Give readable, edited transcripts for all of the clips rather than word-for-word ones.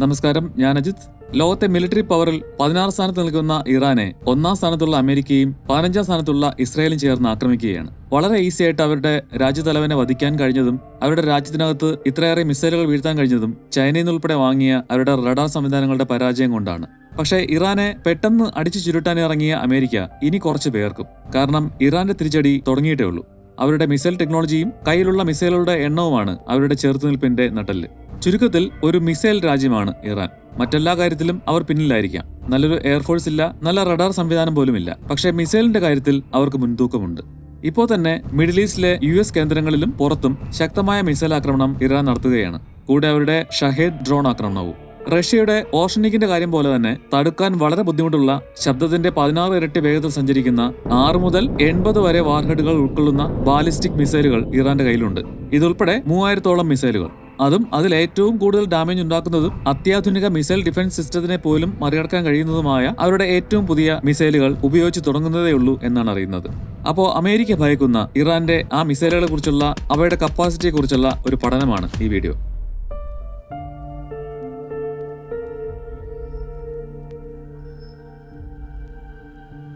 നമസ്കാരം, ഞാൻ അജിത്. ലോകത്തെ മിലിറ്ററി പവറിൽ 16 സ്ഥാനത്ത് നിൽക്കുന്ന ഇറാനെ 1-ാം സ്ഥാനത്തുള്ള അമേരിക്കയും 15-ാം സ്ഥാനത്തുള്ള ഇസ്രായേലും ചേർന്ന് ആക്രമിക്കുകയാണ്. വളരെ ഈസി ആയിട്ട് അവരുടെ രാജ്യതലവനെ വധിക്കാൻ കഴിഞ്ഞതും അവരുടെ രാജ്യത്തിനകത്ത് ഇത്രയേറെ മിസൈലുകൾ വീഴ്ത്താൻ കഴിഞ്ഞതും ചൈനയിൽ നിന്നുൾപ്പെടെ വാങ്ങിയ അവരുടെ റഡാർ സംവിധാനങ്ങളുടെ പരാജയം കൊണ്ടാണ്. പക്ഷേ ഇറാനെ പെട്ടെന്ന് അടിച്ചു ചുരുട്ടാൻ ഇറങ്ങിയ അമേരിക്ക ഇനി കുറച്ച് പേർക്കും. കാരണം ഇറാന്റെ തിരിച്ചടി തുടങ്ങിയിട്ടേ ഉള്ളൂ. അവരുടെ മിസൈൽ ടെക്നോളജിയും കയ്യിലുള്ള മിസൈലുകളുടെ എണ്ണവുമാണ് അവരുടെ ചെറുത്തുനിൽപ്പിന്റെ നട്ടെല്ല്. ചുരുക്കത്തിൽ ഒരു മിസൈൽ രാജ്യമാണ് ഇറാൻ. മറ്റെല്ലാ കാര്യത്തിലും അവർ പിന്നിലായിരിക്കാം. നല്ലൊരു എയർഫോഴ്സ് ഇല്ല, നല്ല റഡാർ സംവിധാനം പോലും ഇല്ല. പക്ഷേ മിസൈലിന്റെ കാര്യത്തിൽ അവർക്ക് മുൻതൂക്കമുണ്ട്. ഇപ്പോൾ തന്നെ മിഡിൽ ഈസ്റ്റിലെ US കേന്ദ്രങ്ങളിലും പുറത്തും ശക്തമായ മിസൈൽ ആക്രമണം ഇറാൻ നടത്തുകയാണ്. കൂടെ അവരുടെ ഷഹേദ് ഡ്രോൺ ആക്രമണവും. റഷ്യയുടെ ഓർഷനിക്കിന്റെ കാര്യം പോലെ തന്നെ തടുക്കാൻ വളരെ ബുദ്ധിമുട്ടുള്ള ശബ്ദത്തിന്റെ 16 ഇരട്ടി വേഗത്തിൽ സഞ്ചരിക്കുന്ന 6 മുതൽ 80 വരെ വാർഹെഡുകൾ ഉൾക്കൊള്ളുന്ന ബാലിസ്റ്റിക് മിസൈലുകൾ ഇറാന്റെ കയ്യിലുണ്ട്. ഇതുൾപ്പെടെ 3000-ഓളം മിസൈലുകൾ. അതും അതിൽ ഏറ്റവും കൂടുതൽ ഡാമേജ് ഉണ്ടാക്കുന്നതും അത്യാധുനിക മിസൈൽ ഡിഫൻസ് സിസ്റ്റത്തിനെ പോലും മറികടക്കാൻ കഴിയുന്നതുമായ അവരുടെ ഏറ്റവും പുതിയ മിസൈലുകൾ ഉപയോഗിച്ച് തുടങ്ങുന്നതേയുള്ളൂ എന്നാണ് അറിയുന്നത്. അപ്പോൾ അമേരിക്ക ഭയക്കുന്ന ഇറാന്റെ ആ മിസൈലുകളെ കുറിച്ചുള്ള അവയുടെ കപ്പാസിറ്റിയെ കുറിച്ചുള്ള ഒരു പഠനമാണ് ഈ വീഡിയോ.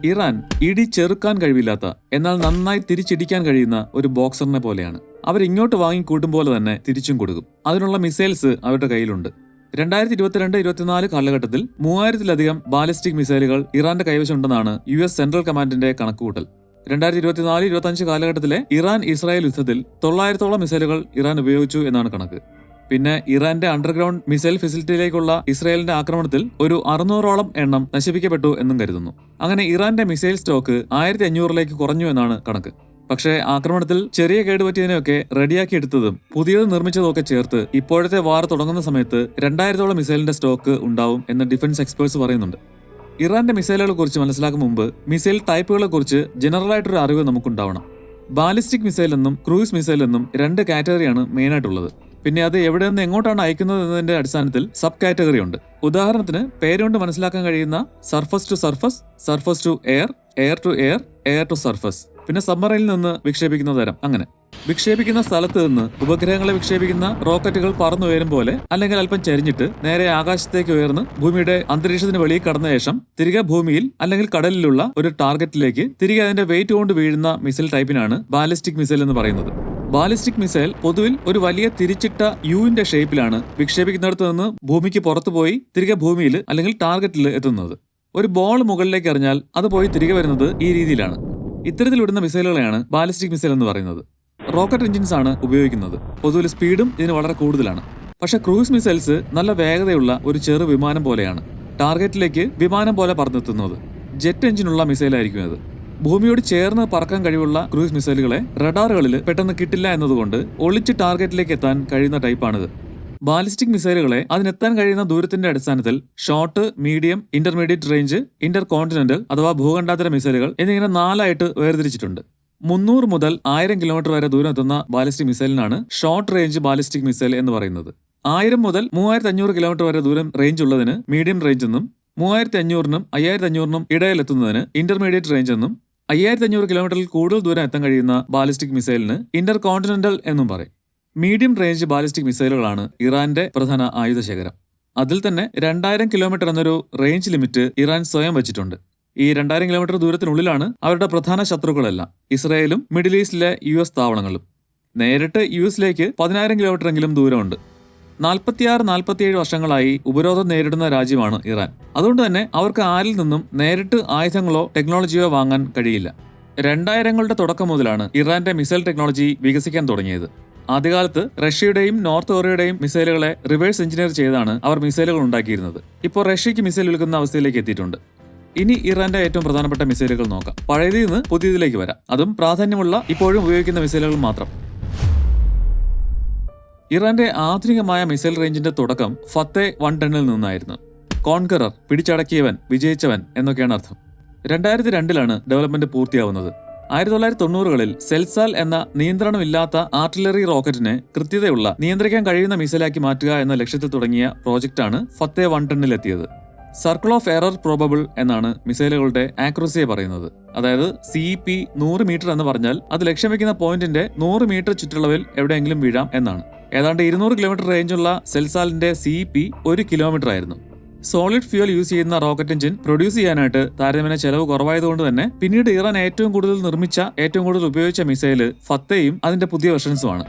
ഇറാൻ ഇടി ചെറുക്കാൻ കഴിവില്ലാത്ത എന്നാൽ നന്നായി തിരിച്ചിടിക്കാൻ കഴിയുന്ന ഒരു ബോക്സറിനെ പോലെയാണ്. അവരിങ്ങോട്ട് വാങ്ങിക്കൂട്ടും പോലെ തന്നെ തിരിച്ചും കൊടുക്കും. അതിനുള്ള മിസൈൽസ് അവരുടെ കയ്യിലുണ്ട്. 2022-24 കാലഘട്ടത്തിൽ 3000-ലധികം ബാലിസ്റ്റിക് മിസൈലുകൾ ഇറാന്റെ കൈവശമുണ്ടെന്നാണ് US സെൻട്രൽ കമാൻഡിന്റെ കണക്കുകൂട്ടൽ. 2024-25 കാലഘട്ടത്തിലെ ഇറാൻ-ഇസ്രായേൽ യുദ്ധത്തിൽ 900-ഓളം മിസൈലുകൾ ഇറാൻ ഉപയോഗിച്ചു എന്നാണ് കണക്ക്. പിന്നെ ഇറാന്റെ അണ്ടർഗ്രൗണ്ട് മിസൈൽ ഫെസിലിറ്റിയിലേക്കുള്ള ഇസ്രായേലിന്റെ ആക്രമണത്തിൽ ഒരു 600-ഓളം എണ്ണം നശിപ്പിക്കപ്പെട്ടു എന്നും കരുതുന്നു. അങ്ങനെ ഇറാന്റെ മിസൈൽ സ്റ്റോക്ക് 1500-ലേക്ക് കുറഞ്ഞു എന്നാണ് കണക്ക്. പക്ഷേ ആക്രമണത്തിൽ ചെറിയ കേടുപറ്റിയതിനെയൊക്കെ റെഡിയാക്കി എടുത്തതും പുതിയത് നിർമ്മിച്ചതൊക്കെ ചേർത്ത് ഇപ്പോഴത്തെ വാർ തുടങ്ങുന്ന സമയത്ത് 2000-ഓളം മിസൈലിന്റെ സ്റ്റോക്ക് ഉണ്ടാവും എന്ന് ഡിഫൻസ് എക്സ്പേർട്സ് പറയുന്നുണ്ട്. ഇറാന്റെ മിസൈലുകളെ കുറിച്ച് മനസ്സിലാക്കും മുമ്പ് മിസൈൽ ടൈപ്പുകളെ കുറിച്ച് ജനറലായിട്ടൊരു അറിവ് നമുക്കുണ്ടാവണം. ബാലിസ്റ്റിക് മിസൈൽ എന്നും ക്രൂയിസ് മിസൈൽ എന്നും 2 കാറ്റഗറിയാണ് മെയിനായിട്ടുള്ളത്. പിന്നെ അത് എവിടെ നിന്ന് എങ്ങോട്ടാണ് അയക്കുന്നത് എന്നതിന്റെ അടിസ്ഥാനത്തിൽ സബ് കാറ്റഗറി ഉണ്ട്. ഉദാഹരണത്തിന് പേരുകൊണ്ട് മനസ്സിലാക്കാൻ കഴിയുന്ന surface to surface, surface to air, air to air, air to surface. പിന്നെ സബ്മറൈനിൽ നിന്ന് വിക്ഷേപിക്കുന്ന തരം. അങ്ങനെ വിക്ഷേപിക്കുന്ന സ്ഥലത്ത് നിന്ന് ഉപഗ്രഹങ്ങളെ വിക്ഷേപിക്കുന്ന റോക്കറ്റുകൾ പറന്നുയരും പോലെ, അല്ലെങ്കിൽ അല്പം ചരിഞ്ഞിട്ട് നേരെ ആകാശത്തേക്ക് ഉയർന്ന് ഭൂമിയുടെ അന്തരീക്ഷത്തിന് വെളിയിൽ കടന്ന ശേഷം തിരികെ ഭൂമിയിൽ അല്ലെങ്കിൽ കടലിലുള്ള ഒരു ടാർഗറ്റിലേക്ക് തിരികെ അതിന്റെ വെയിറ്റ് കൊണ്ട് വീഴുന്ന മിസൈൽ ടൈപ്പിനാണ് ബാലിസ്റ്റിക് മിസൈൽ എന്ന് പറയുന്നത്. ബാലിസ്റ്റിക് മിസൈൽ പൊതുവിൽ ഒരു വലിയ തിരിച്ചിട്ട യുവിന്റെ ഷേപ്പിലാണ് വിക്ഷേപിക്കുന്നിടത്ത് നിന്ന് ഭൂമിക്ക് പുറത്തു പോയി തിരികെ ഭൂമിയിൽ അല്ലെങ്കിൽ ടാർഗറ്റിൽ എത്തുന്നത്. ഒരു ബോൾ മുകളിലേക്ക് എറിഞ്ഞാൽ അത് പോയി തിരികെ വരുന്നത് ഈ രീതിയിലാണ്. ഇത്തരത്തിൽ വിടുന്ന മിസൈലുകളെയാണ് ബാലിസ്റ്റിക് മിസൈൽ എന്ന് പറയുന്നത്. റോക്കറ്റ് എഞ്ചിൻസ് ആണ് ഉപയോഗിക്കുന്നത്. പൊതുവിൽ സ്പീഡും ഇതിന് വളരെ കൂടുതലാണ്. പക്ഷെ ക്രൂസ് മിസൈൽസ് നല്ല വേഗതയുള്ള ഒരു ചെറു വിമാനം പോലെയാണ്. ടാർഗറ്റിലേക്ക് വിമാനം പോലെ പറന്നെത്തുന്നത്. ജെറ്റ് എഞ്ചിനുള്ള മിസൈലായിരിക്കും അത്. ഭൂമിയോട് ചേർന്ന് പറക്കാൻ കഴിവുള്ള ക്രൂസ് മിസൈലുകളെ റഡാറുകളിൽ പെട്ടെന്ന് കിട്ടില്ല എന്നതുകൊണ്ട് ഒളിച്ച് ടാർഗറ്റിലേക്ക് എത്താൻ കഴിയുന്ന ടൈപ്പാണിത്. ബാലിസ്റ്റിക് മിസൈലുകളെ അതിനെത്താൻ കഴിയുന്ന ദൂരത്തിന്റെ അടിസ്ഥാനത്തിൽ short, medium, intermediate range, Inter continental അഥവാ ഭൂഖണ്ഡാന്തര മിസൈലുകൾ എന്നിങ്ങനെ 4ആയിട്ട് വേർതിരിച്ചിട്ടുണ്ട്. 300 മുതൽ 1000 കിലോമീറ്റർ വരെ ദൂരം എത്തുന്ന ബാലിസ്റ്റിക് മിസൈലിനാണ് ഷോർട്ട് റേഞ്ച് ബാലിസ്റ്റിക് മിസൈൽ എന്ന് പറയുന്നത്. 1000 മുതൽ 3500 കിലോമീറ്റർ വരെ ദൂരം റേഞ്ച് ഉള്ളതിന് മീഡിയം റേഞ്ച് എന്നും, 3500-നും 5500-നും ഇടയിലെത്തുന്നതിന് ഇന്റർമീഡിയറ്റ് റേഞ്ച് എന്നും, 5500 കിലോമീറ്ററിൽ കൂടുതൽ ദൂരം എത്താൻ കഴിയുന്ന ബാലിസ്റ്റിക് മിസൈലിന് ഇന്റർ കോണ്ടിനെന്റൽ എന്നും പറയും. മീഡിയം റേഞ്ച് ബാലിസ്റ്റിക് മിസൈലുകളാണ് ഇറാന്റെ പ്രധാന ആയുധശേഖരം. അതിൽ തന്നെ 2000 കിലോമീറ്റർ എന്നൊരു റേഞ്ച് ലിമിറ്റ് ഇറാൻ സ്വയം വെച്ചിട്ടുണ്ട്. ഈ 2000 കിലോമീറ്റർ ദൂരത്തിനുള്ളിലാണ് അവരുടെ പ്രധാന ശത്രുക്കളെല്ലാം, ഇസ്രായേലും മിഡിൽ ഈസ്റ്റിലെ US താവളങ്ങളും. നേരിട്ട് US-ലേക്ക് 10000 കിലോമീറ്റർ എങ്കിലും ദൂരമുണ്ട്. 46-47 വർഷങ്ങളായി ഉപരോധം നേരിടുന്ന രാജ്യമാണ് ഇറാൻ. അതുകൊണ്ട് തന്നെ അവർക്ക് ആരിൽ നിന്നും നേരിട്ട് ആയുധങ്ങളോ ടെക്നോളജിയോ വാങ്ങാൻ കഴിയില്ല. 2000-ങ്ങളുടെ തുടക്കം മുതലാണ് ഇറാന്റെ മിസൈൽ ടെക്നോളജി വികസിക്കാൻ തുടങ്ങിയത്. ആദ്യകാലത്ത് റഷ്യയുടെയും നോർത്ത് കൊറിയയുടെയും മിസൈലുകളെ റിവേഴ്സ് എഞ്ചിനീയർ ചെയ്താണ് അവർ മിസൈലുകൾ ഉണ്ടാക്കിയിരുന്നത്. ഇപ്പോൾ റഷ്യക്ക് മിസൈൽ വിൽക്കുന്ന അവസ്ഥയിലേക്ക് എത്തിയിട്ടുണ്ട്. ഇനി ഇറാന്റെ ഏറ്റവും പ്രധാനപ്പെട്ട മിസൈലുകൾ നോക്കാം. പഴയതിൽ നിന്ന് പുതിയതിലേക്ക് വരാം. അതും പ്രാധാന്യമുള്ള ഇപ്പോഴും ഉപയോഗിക്കുന്ന മിസൈലുകൾ മാത്രം. ഇറാന്റെ ആധുനികമായ മിസൈൽ റേഞ്ചിന്റെ തുടക്കം ഫത്തേ 110-ൽ നിന്നായിരുന്നു. കോൺകറർ, പിടിച്ചടക്കിയവൻ, വിജയിച്ചവൻ എന്നൊക്കെയാണ് അർത്ഥം. 2002-ലാണ് ഡെവലപ്മെന്റ് പൂർത്തിയാവുന്നത്. 1990-കളിൽ സെൽസാൽ എന്ന നിയന്ത്രണമില്ലാത്ത ആർട്ടിലറി റോക്കറ്റിനെ കൃത്യതയുള്ള നിയന്ത്രിക്കാൻ കഴിയുന്ന മിസൈലാക്കി മാറ്റുക എന്ന ലക്ഷ്യത്തിൽ തുടങ്ങിയ പ്രോജക്റ്റാണ് ഫത്തേ 110-ലെത്തിയത്. സർക്കിൾ ഓഫ് എറർ പ്രോബബിൾ എന്നാണ് മിസൈലുകളുടെ ആക്യുറസിയെ പറയുന്നത്. അതായത് CP 100 മീറ്റർ എന്ന് പറഞ്ഞാൽ അത് ലക്ഷ്യം വെക്കുന്ന പോയിന്റിന്റെ 100 മീറ്റർ ചുറ്റളവിൽ എവിടെയെങ്കിലും വീഴാം എന്നാണ്. ഏതാണ്ട് 200 കിലോമീറ്റർ റേഞ്ചുള്ള സെൽസാലിന്റെ CP 1 കിലോമീറ്റർ ആയിരുന്നു. സോളിഡ് ഫ്യൂൽ യൂസ് ചെയ്യുന്ന റോക്കറ്റ് എഞ്ചിൻ പ്രൊഡ്യൂസ് ചെയ്യാനായിട്ട് താരതമ്യേന ചെലവ് കുറവായതുകൊണ്ട് തന്നെ പിന്നീട് ഇറാൻ ഏറ്റവും കൂടുതൽ ഉപയോഗിച്ച മിസൈൽ ഫത്തേയും അതിന്റെ പുതിയ വെർഷൻസുമാണ്.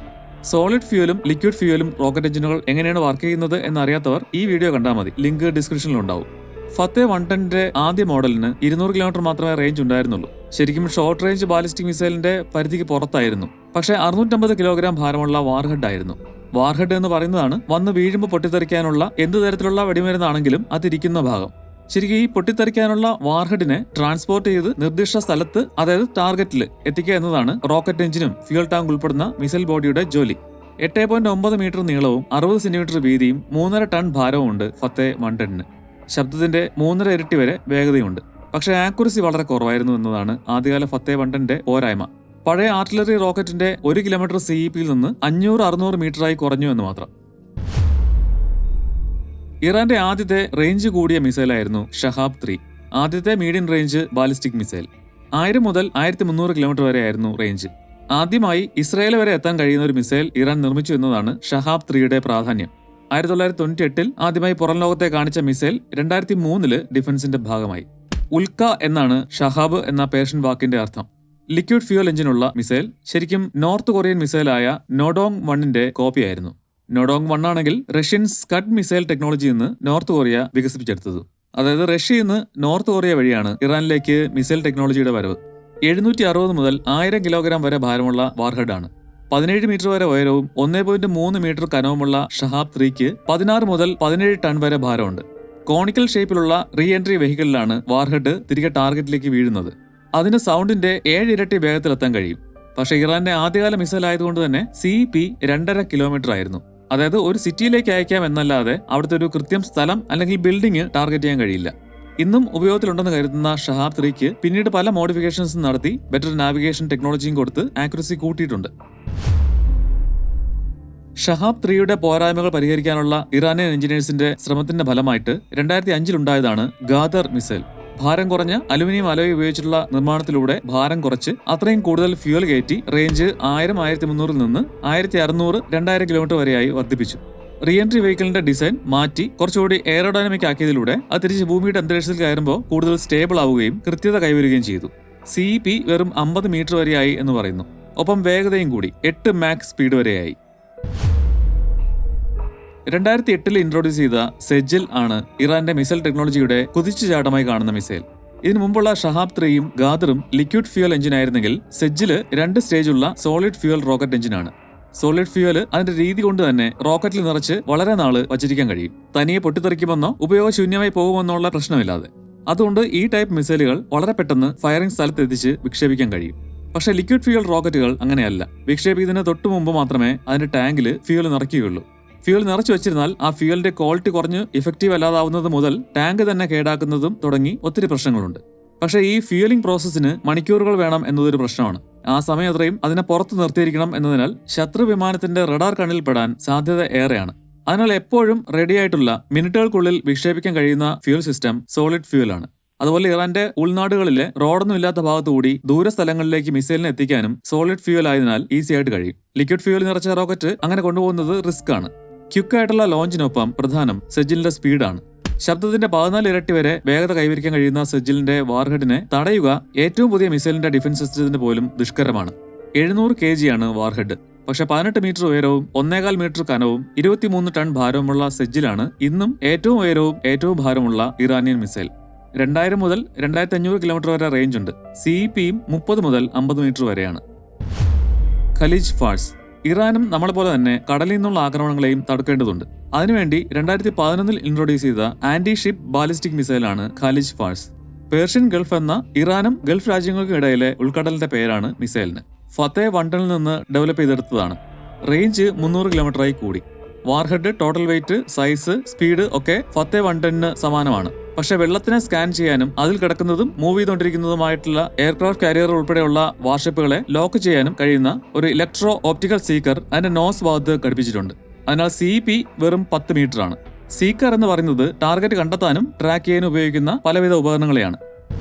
സോളിഡ് ഫ്യൂലും ലിക്വിഡ് ഫ്യൂലും റോക്കറ്റ് എഞ്ചിനുകൾ എങ്ങനെയാണ് വർക്ക് ചെയ്യുന്നത് എന്നറിയാത്തവർ ഈ വീഡിയോ കണ്ടാൽ മതി. ലിങ്ക് ഡിസ്ക്രിപ്ഷനിലുണ്ടാവും. ഫത്തേ 110ന്റെ ആദ്യ മോഡലിന് 200 കിലോമീറ്റർ മാത്രമേ റേഞ്ച് ഉണ്ടായിരുന്നുള്ളൂ. ശരിക്കും ഷോർട്ട് റേഞ്ച് ബാലിസ്റ്റിക് മിസൈലിന്റെ പരിധിക്ക് പുറത്തായിരുന്നു. പക്ഷേ 650 കിലോഗ്രാം ഭാരമുള്ള വാർഹെഡ് ആയിരുന്നു. വാർഹെഡ് എന്ന് പറയുന്നതാണ് വന്ന് വീഴുമ്പോൾ പൊട്ടിത്തെറിക്കാനുള്ള എന്ത് തരത്തിലുള്ള വെടിമരുന്നാണെങ്കിലും അതിരിക്കുന്ന ഭാഗം. ശരിക്കും ഈ പൊട്ടിത്തെറിക്കാനുള്ള വാർഹെഡിനെ ട്രാൻസ്പോർട്ട് ചെയ്ത് നിർദ്ദിഷ്ട സ്ഥലത്ത്, അതായത് ടാർഗറ്റിൽ എത്തിക്കുക എന്നതാണ് റോക്കറ്റ് എഞ്ചിനും ഫ്യൂൽ ടാങ്ക് ഉൾപ്പെടുന്ന മിസൈൽ ബോഡിയുടെ ജോലി. 8.9 മീറ്റർ നീളവും 60 സെന്റിമീറ്റർ വീതിയും 3.5 ടൺ ഭാരവും ഉണ്ട് ഫത്തേ 110ന്. ശബ്ദത്തിന്റെ 3.5 ഇരട്ടി വരെ വേഗതയുണ്ട്. പക്ഷേ ആക്യുറസി വളരെ കുറവായിരുന്നു എന്നതാണ് ആദ്യകാല ഫത്തേ 110ന്റെ പോരായ്മ. പഴയ ആർട്ടിലറി റോക്കറ്റിന്റെ 1 കിലോമീറ്റർ CEPയിൽ നിന്ന് 500-600 മീറ്ററായി കുറഞ്ഞു എന്ന് മാത്രം. ഇറാന്റെ ആദ്യത്തെ റേഞ്ച് കൂടിയ മിസൈലായിരുന്നു ഷഹാബ് 3, ആദ്യത്തെ മീഡിയം റേഞ്ച് ബാലിസ്റ്റിക് മിസൈൽ. 1000 മുതൽ 1300 കിലോമീറ്റർ വരെയായിരുന്നു റേഞ്ച്. ആദ്യമായി ഇസ്രായേൽ വരെ എത്താൻ കഴിയുന്ന ഒരു മിസൈൽ ഇറാൻ നിർമ്മിച്ചു എന്നതാണ് ഷഹാബ് 3യുടെ പ്രാധാന്യം. 1998 ആദ്യമായി പുറം ലോകത്തെ കാണിച്ച മിസൈൽ 2003 ഡിഫൻസിന്റെ ഭാഗമായി. ഉൽക്ക എന്നാണ് ഷഹാബ് എന്ന പേർഷ്യൻ വാക്കിന്റെ അർത്ഥം. ലിക്വിഡ് ഫ്യൂൽ എഞ്ചിനുള്ള മിസൈൽ ശരിക്കും നോർത്ത് കൊറിയൻ മിസൈലായ നോഡോങ് 1ന്റെ കോപ്പിയായിരുന്നു. നോഡോങ് 1 ആണെങ്കിൽ റഷ്യൻ സ്കഡ് മിസൈൽ ടെക്നോളജിയിൽ നിന്ന് നോർത്ത് കൊറിയ വികസിപ്പിച്ചെടുത്തത്. അതായത് റഷ്യയിൽ നിന്ന് നോർത്ത് കൊറിയ വഴിയാണ് ഇറാനിലേക്ക് മിസൈൽ ടെക്നോളജിയുടെ വരവ്. 760 മുതൽ 1000 കിലോഗ്രാം വരെ ഭാരമുള്ള വാർഹെഡാണ്. 17 മീറ്റർ വരെ ഉയരവും 1.3 മീറ്റർ കനവുമുള്ള ഷഹാബ് 3ക്ക് 16 മുതൽ 17 ടൺ വരെ ഭാരമുണ്ട്. കോണിക്കൽ ഷേപ്പിലുള്ള റീ എൻട്രി വെഹിക്കിളിലാണ് വാർഹെഡ് തിരികെ ടാർഗറ്റിലേക്ക് വീഴുന്നത്. അതിന് സൗണ്ടിന്റെ 7 ഇരട്ടി വേഗത്തിലെത്താൻ കഴിയും. പക്ഷേ ഇറാന്റെ ആദ്യകാല മിസൈൽ ആയതുകൊണ്ട് തന്നെ CP 2.5 കിലോമീറ്റർ ആയിരുന്നു. അതായത് ഒരു സിറ്റിയിലേക്ക് അയക്കാം എന്നല്ലാതെ അവിടുത്തെ ഒരു കൃത്യം സ്ഥലം അല്ലെങ്കിൽ ബിൽഡിംഗ് ടാർഗറ്റ് ചെയ്യാൻ കഴിയില്ല. ഇന്നും ഉപയോഗത്തിലുണ്ടെന്ന് കരുതുന്ന ഷഹാബ് 3ക്ക് പിന്നീട് പല മോഡിഫിക്കേഷൻസും നടത്തി ബെറ്റർ നാവിഗേഷൻ ടെക്നോളജിയും കൊടുത്ത് ആക്യുറസി കൂട്ടിയിട്ടുണ്ട്. ഷഹാബ് 3യുടെ പോരായ്മകൾ പരിഹരിക്കാനുള്ള ഇറാനിയൻ എഞ്ചിനീയേഴ്സിന്റെ ശ്രമത്തിന്റെ ഫലമായിട്ട് 2005 ഉണ്ടായതാണ് ഗാദർ മിസൈൽ. ഭാരം കുറഞ്ഞ അലുമിനിയം അലോയ് ഉപയോഗിച്ചിട്ടുള്ള നിർമ്മാണത്തിലൂടെ ഭാരം കുറച്ച് അത്രയും കൂടുതൽ ഫ്യൂൽ കയറ്റി റേഞ്ച് 1000-1300 നിന്ന് 1600-2000 കിലോമീറ്റർ വരെയായി വർദ്ധിപ്പിച്ചു. റീ എൻട്രി വെഹിക്കിളിന്റെ ഡിസൈൻ മാറ്റി കുറച്ചുകൂടി എയറോഡൈനമിക് ആക്കിയതിലൂടെ അത് തിരിച്ച് ഭൂമിയുടെ അന്തരീക്ഷത്തിൽ കയറുമ്പോൾ കൂടുതൽ സ്റ്റേബിൾ ആവുകയും കൃത്യത കൈവരുകയും ചെയ്തു. CP വെറും 50 മീറ്റർ വരെയായി എന്ന് പറയുന്നു. ഒപ്പം വേഗതയും കൂടി 8 മാക് സ്പീഡ് വരെയായി. 2008 ഇൻട്രൊഡ്യൂസ് ചെയ്ത സെജിൽ ആണ് ഇറാന്റെ മിസൈൽ ടെക്നോളജിയുടെ കുതിച്ചുചാട്ടമായി കാണുന്ന മിസൈൽ. ഇതിനു മുമ്പുള്ള ഷഹാബ് 3യും ഗാദറും ലിക്വിഡ് ഫ്യൂൽ എഞ്ചിൻ ആയിരുന്നെങ്കിൽ സെജില് 2 സ്റ്റേജുള്ള സോളിഡ് ഫ്യൂൽ റോക്കറ്റ് എഞ്ചിനാണ്. സോളിഡ് ഫ്യൂൽ അതിന്റെ രീതി കൊണ്ട് തന്നെ റോക്കറ്റിൽ നിറച്ച് വളരെ നാള് വച്ചിരിക്കാൻ കഴിയും. തനിയെ പൊട്ടിത്തെറിക്കുമെന്നോ ഉപയോഗശൂന്യമായി പോകുമെന്നോ ഉള്ള പ്രശ്നമില്ലാതെ. അതുകൊണ്ട് ഈ ടൈപ്പ് മിസൈലുകൾ വളരെ പെട്ടെന്ന് ഫയറിംഗ് സ്ഥലത്തെത്തിച്ച് വിക്ഷേപിക്കാൻ കഴിയും. പക്ഷേ ലിക്വിഡ് ഫ്യൂൽ റോക്കറ്റുകൾ അങ്ങനെയല്ല. വിക്ഷേപിക്കുന്നതിന് തൊട്ടു മുമ്പ് മാത്രമേ അതിന്റെ ടാങ്കിൽ ഫ്യൂൽ നിറയ്ക്കുകയുള്ളൂ. ഫ്യൂൽ നിറച്ചു വെച്ചിരുന്നാൽ ആ ഫ്യൂലിന്റെ ക്വാളിറ്റി കുറഞ്ഞ് ഇഫക്റ്റീവ് അല്ലാതാവുന്നത് മുതൽ ടാങ്ക് തന്നെ കേടാക്കുന്നതും തുടങ്ങി ഒത്തിരി പ്രശ്നങ്ങളുണ്ട്. പക്ഷേ ഈ ഫ്യൂലിംഗ് പ്രോസസ്സിന് മണിക്കൂറുകൾ വേണം എന്നതൊരു പ്രശ്നമാണ്. ആ സമയം അത്രയും അതിനെ പുറത്ത് നിർത്തിയിരിക്കണം എന്നതിനാൽ ശത്രു വിമാനത്തിന്റെ റഡാർ കണ്ണിൽ പെടാൻ സാധ്യത ഏറെയാണ്. അതിനാൽ എപ്പോഴും റെഡിയായിട്ടുള്ള മിനിറ്റുകൾക്കുള്ളിൽ വിക്ഷേപിക്കാൻ കഴിയുന്ന ഫ്യൂൽ സിസ്റ്റം സോളിഡ് ഫ്യൂലാണ്. അതുപോലെ ഇറാന്റെ ഉൾനാടുകളിലെ റോഡൊന്നും ഇല്ലാത്ത ഭാഗത്തുകൂടി ദൂരസ്ഥലങ്ങളിലേക്ക് മിസൈലിനെ എത്തിക്കാനും സോളിഡ് ഫ്യൂൽ ആയതിനാൽ ഈസി ആയിട്ട് കഴിയും. ലിക്വിഡ് ഫ്യൂൽ നിറച്ച റോക്കറ്റ് അങ്ങനെ കൊണ്ടുപോകുന്നത് റിസ്ക് ആണ്. ക്വിക്കായിട്ടുള്ള ലോഞ്ചിനൊപ്പം പ്രധാനം സെജിലിന്റെ സ്പീഡാണ്. ശബ്ദത്തിന്റെ 14 ഇരട്ടി വരെ വേഗത കൈവരിക്കാൻ കഴിയുന്ന സെജിലിന്റെ വാർഹെഡിനെ തടയുക ഏറ്റവും പുതിയ മിസൈലിന്റെ ഡിഫൻസ് സിസ്റ്റത്തിന് പോലും ദുഷ്കരമാണ്. 700 kg ആണ് വാർഹെഡ്. പക്ഷെ 18 മീറ്റർ ഉയരവും 1.25 മീറ്റർ കനവും 23 ടൺ ഭാരവുമുള്ള സെജിലാണ് ഇന്നും ഏറ്റവും ഉയരവും ഏറ്റവും ഭാരമുള്ള ഇറാനിയൻ മിസൈൽ. 2000 മുതൽ 2500 കിലോമീറ്റർ വരെ റേഞ്ച് ഉണ്ട്. CEPയും 30 മുതൽ 50 മീറ്റർ വരെയാണ്. ഖലീജ് ഫാഴ്സ്. ഇറാനും നമ്മളെ പോലെ തന്നെ കടലിൽ നിന്നുള്ള ആക്രമണങ്ങളെയും തടുക്കേണ്ടതുണ്ട്. അതിനുവേണ്ടി 2011 ഇൻട്രൊഡ്യൂസ് ചെയ്ത ആന്റി ഷിപ്പ് ബാലിസ്റ്റിക് മിസൈലാണ് ഖലീജ് ഫാഴ്സ്. പേർഷ്യൻ ഗൾഫ് എന്ന ഇറാനും ഗൾഫ് രാജ്യങ്ങൾക്കും ഇടയിലെ ഉൾക്കടലിന്റെ പേരാണ് മിസൈലിന്. ഫത്തേ 110ൽ നിന്ന് ഡെവലപ്പ് ചെയ്തെടുത്തതാണ്. റേഞ്ച് 300 കിലോമീറ്ററായി കൂടി. Warhead, total wait, size, speed ഒക്കെ ഫത്തേ 110ന് സമാനമാണ്. പക്ഷെ വെള്ളത്തിനെ സ്കാൻ ചെയ്യാനും അതിൽ കിടക്കുന്നതും മൂവ് ചെയ്തുകൊണ്ടിരിക്കുന്നതുമായിട്ടുള്ള എയർക്രാഫ്റ്റ് കാരിയർ ഉൾപ്പെടെയുള്ള വാർഷിപ്പുകളെ ലോക്ക് ചെയ്യാനും കഴിയുന്ന ഒരു ഇലക്ട്രോ ഓപ്റ്റിക്കൽ സീക്കർ അതിന്റെ നോസ് ഭാഗത്ത് ഘടിപ്പിച്ചിട്ടുണ്ട്. അതിനാൽ CP വെറും 10 മീറ്റർ ആണ്. സീക്കർ എന്ന് പറയുന്നത് ടാർഗറ്റ് കണ്ടെത്താനും ട്രാക്ക് ചെയ്യാനും ഉപയോഗിക്കുന്ന പലവിധ ഉപകരണങ്ങളെയാണ്.